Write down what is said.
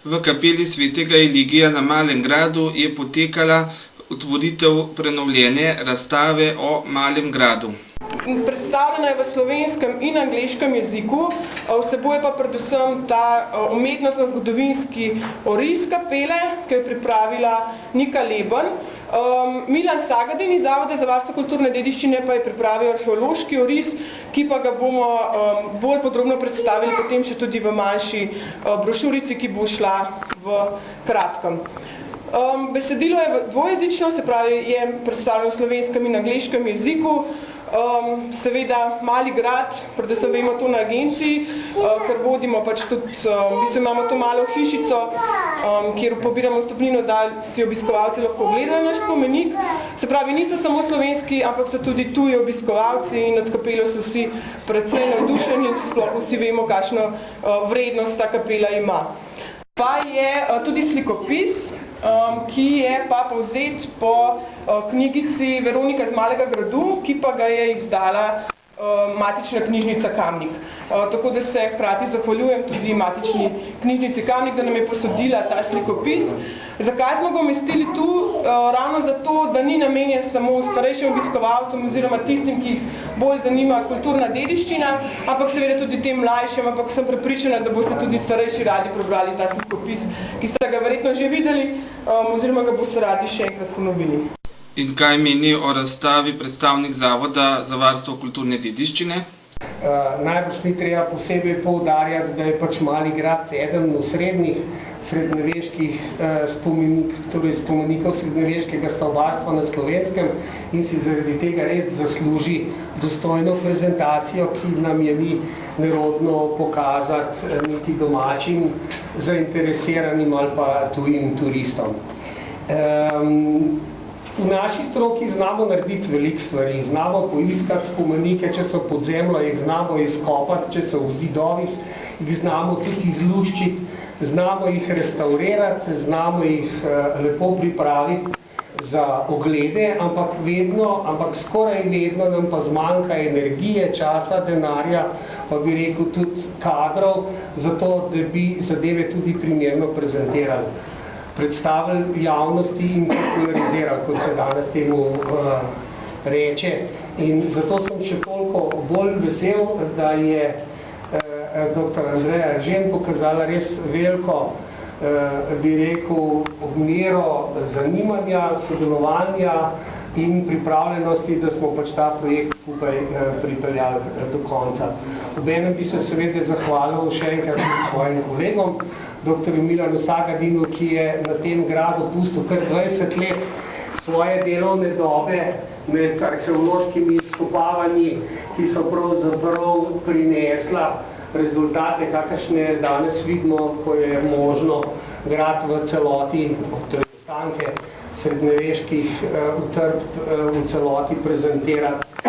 V kapeli svetega Eligija na Malem gradu je potekala otvoritev prenovljene razstave o Malem gradu. Predstavljena je v slovenskem in angleškem jeziku, vsebuje pa predvsem ta umetnostno-zgodovinski oris kapele, ki je pripravila Nika Leben. Milan Sagadin iz Zavoda za varstvo kulturne dediščine pa je pripravil arheološki oris, ki pa ga bomo bolj podrobno predstavili potem še tudi v manjši brošurici, ki bo šla v kratkem. Besedilo je dvojezično, se pravi, je predstavljeno v slovenskem in angleškem jeziku. Seveda Mali grad, predvsem vemo to na agenciji, ker vodimo pač tudi, v bistvu imamo to malo hišico, kjer pobiramo vstopnino, da si obiskovalci lahko gledajo naš spomenik. Se pravi, niso samo slovenski, ampak so tudi tuji obiskovalci in nad kapelo so vsi precej navdušeni, sploh vsi vemo, kakšno vrednost ta kapela ima. Pa je tudi slikopis, ki je pa povzet po knjigici Veronika iz Malega gradu, ki pa ga je izdala Matična knjižnica Kamnik. Tako da se hkrati zahvaljujem tudi Matični knjižnici Kamnik, da nam je posodila ta slikopis. Zakaj smo ga umestili tu? Ravno zato, da ni namenjen samo starejšim obiskovalcem oziroma tistim, ki jih bolj zanima kulturna dediščina, ampak seveda tudi tem mlajšim, ampak sem prepričana, da boste tudi starejši radi prebrali ta slikopis, ki ste ga verjetno že videli oziroma ga boste radi še enkrat ponovili. In kaj meni o razstavi predstavnik Zavoda za varstvo kulturne dediščine? Najbrž ni treba posebej poudarjati, da je pač Mali grad eden osrednjih srednjeveških spomenikov srednjeveškega stavbarstva na Slovenskem in si zaradi tega res zasluži dostojno prezentacijo, ki nam je ni nerodno pokazati niti domačim zainteresiranim ali pa tujim turistom. V naši stroki znamo narediti veliko stvari, znamo poiskati spomenike, če so pod zemljo, jih znamo izkopati, če so v zidovih, jih znamo tudi izluščiti, znamo jih restaurirati, znamo jih lepo pripraviti za oglede, ampak skoraj vedno nam pa zmanjka energije, časa, denarja, pa bi rekel tudi kadrov, zato da bi zadeve tudi primerno prezentirali, predstavili javnosti in popularizirali, kot se danes temu reče. In zato sem še toliko bolj vesel, da je dr. Andreja Eržen pokazala res veliko, bi rekel, mero zanimanja, sodelovanja in pripravljenosti, da smo pač ta projekt skupaj pripeljali do konca. Obenem bi se seveda zahvalil še enkrat svojim kolegom, dr. Milanu Sagadinu, ki je na tem gradu pustil kar 20 let svoje delovne dobe med arheološkimi izkopavanji, ki so pravzaprav prinesla rezultate, kakršne danes vidimo, ko je možno grad v celoti, torej ostanke srednjeveških utrdb v celoti prezentirati